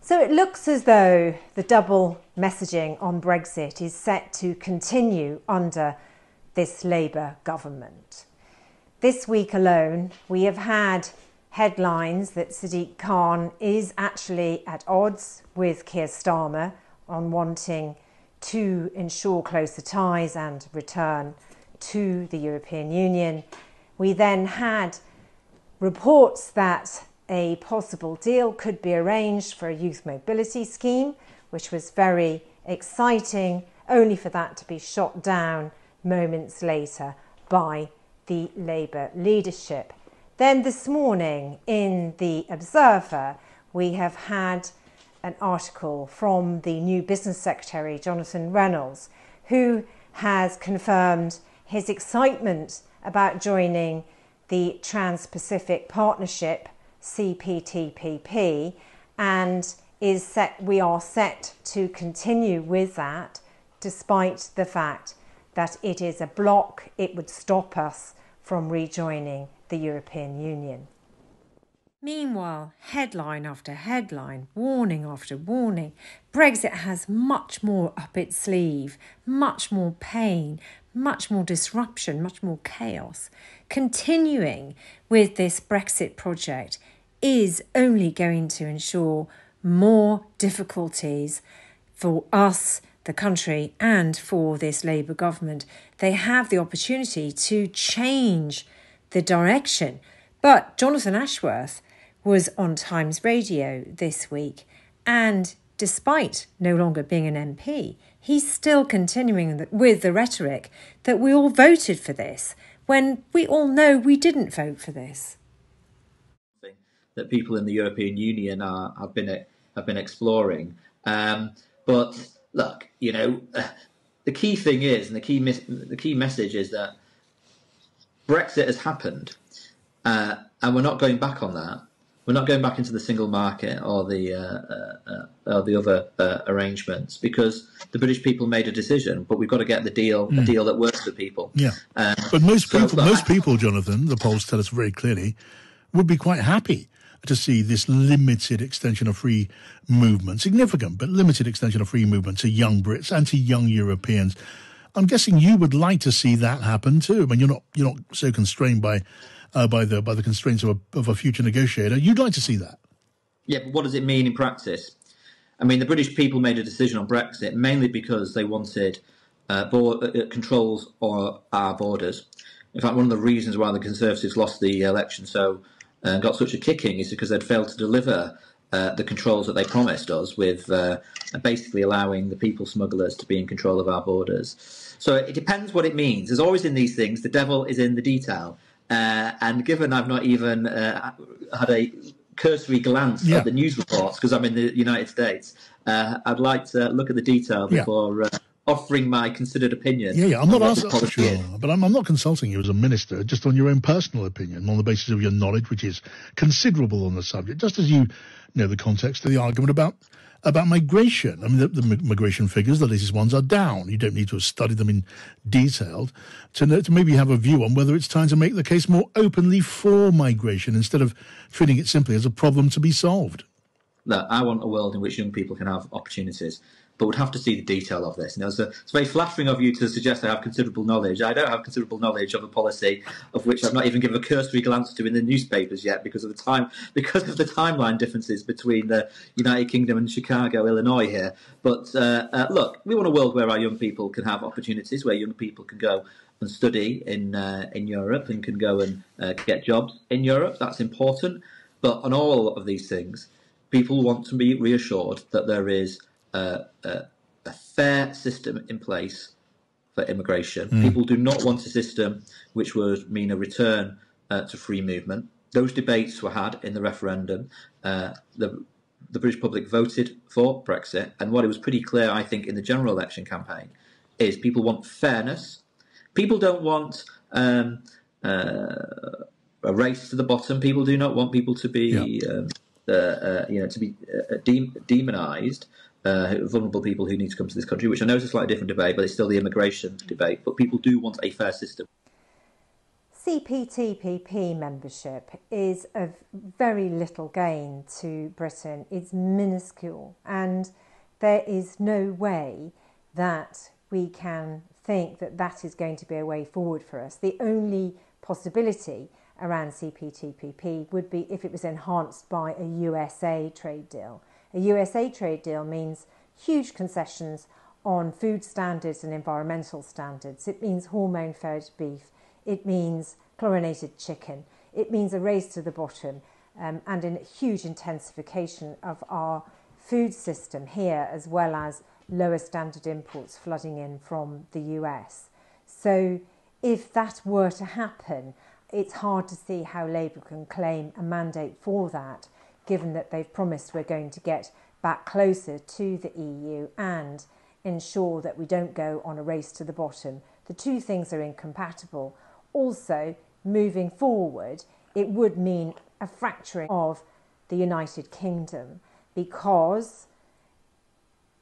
So it looks as though the double messaging on Brexit is set to continue under this Labour government. This week alone, we have had headlines that Sadiq Khan is actually at odds with Keir Starmer on wanting to ensure closer ties and return to the European Union. We then had reports that a possible deal could be arranged for a youth mobility scheme, which was very exciting, only for that to be shot down moments later by the Labour leadership. Then this morning in The Observer, we have had an article from the new Business Secretary, Jonathan Reynolds, who has confirmed his excitement about joining the Trans-Pacific Partnership, CPTPP, and we are set to continue with that, despite the fact that it is a block. It would stop us from rejoining the European Union. Meanwhile, headline after headline, warning after warning, Brexit has much more up its sleeve, much more pain, much more disruption, much more chaos. Continuing with this Brexit project is only going to ensure more difficulties for us, the country, and for this Labour government. They have the opportunity to change the direction. But Jonathan Ashworth was on Times Radio this week, and despite no longer being an MP, he's still continuing with the rhetoric that we all voted for this, when we all know we didn't vote for this. That people in the European Union have been exploring. But look, the key thing is, and the key message is that Brexit has happened, and we're not going back on that. We're not going back into the single market or the other arrangements, because the British people made a decision. But we've got to get a deal that works for people. Yeah, but most people, Jonathan, the polls tell us very clearly, would be quite happy to see this limited extension of free movement, significant but limited extension of free movement to young Brits and to young Europeans. I'm guessing you would like to see that happen too. I mean, you're not so constrained by the constraints of a future negotiator. You'd like to see that. Yeah, but what does it mean in practice? I mean, the British people made a decision on Brexit mainly because they wanted controls on our borders. In fact, one of the reasons why the Conservatives lost the election got such a kicking is because they'd failed to deliver the controls that they promised us, with basically allowing the people smugglers to be in control of our borders. So it depends what it means. As always in these things, the devil is in the detail. And given I've not even had a cursory glance at the news reports, because I'm in the United States, I'd like to look at the detail before offering my considered opinion. I'm not asking, sure, but I'm not consulting you as a minister, just on your own personal opinion, on the basis of your knowledge, which is considerable on the subject, just as you know the context of the argument about migration. I mean, the migration figures, the latest ones, are down. You don't need to have studied them in detail to maybe have a view on whether it's time to make the case more openly for migration instead of treating it simply as a problem to be solved. Look, I want a world in which young people can have opportunities, but would have to see the detail of this. It's very flattering of you to suggest I have considerable knowledge. I don't have considerable knowledge of a policy of which I've not even given a cursory glance to in the newspapers yet, because of the timeline differences between the United Kingdom and Chicago, Illinois here. But look, we want a world where our young people can have opportunities, where young people can go and study in Europe and can go and get jobs in Europe. That's important. But on all of these things, people want to be reassured that there is a fair system in place for immigration. People do not want a system which would mean a return to free movement. Those debates were had in the referendum. The British public voted for Brexit, and what it was pretty clear, I think, in the general election campaign is people want fairness. People don't want a race to the bottom. People do not want people to be demonised. Vulnerable people who need to come to this country, which I know is a slightly different debate, but it's still the immigration debate. But people do want a fair system. CPTPP membership is of very little gain to Britain. It's minuscule, and there is no way that we can think that that is going to be a way forward for us. The only possibility around CPTPP would be if it was enhanced by a USA trade deal. A USA trade deal means huge concessions on food standards and environmental standards. It means hormone-fed beef. It means chlorinated chicken. It means a race to the bottom and a huge intensification of our food system here, as well as lower standard imports flooding in from the US. So if that were to happen, it's hard to see how Labour can claim a mandate for that, given that they've promised we're going to get back closer to the EU and ensure that we don't go on a race to the bottom. The two things are incompatible. Also, moving forward, it would mean a fracturing of the United Kingdom, because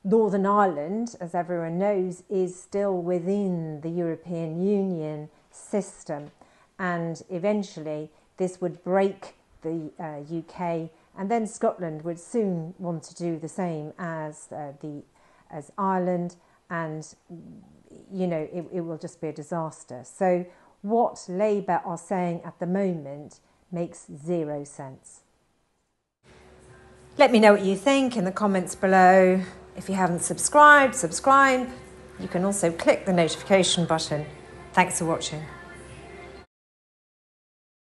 Northern Ireland, as everyone knows, is still within the European Union system, and eventually this would break the UK, and then Scotland would soon want to do the same as Ireland, and it will just be a disaster. So what Labour are saying at the moment makes zero sense. Let me know what you think in the comments below. If you haven't subscribed, subscribe. You can also click the notification button. Thanks for watching.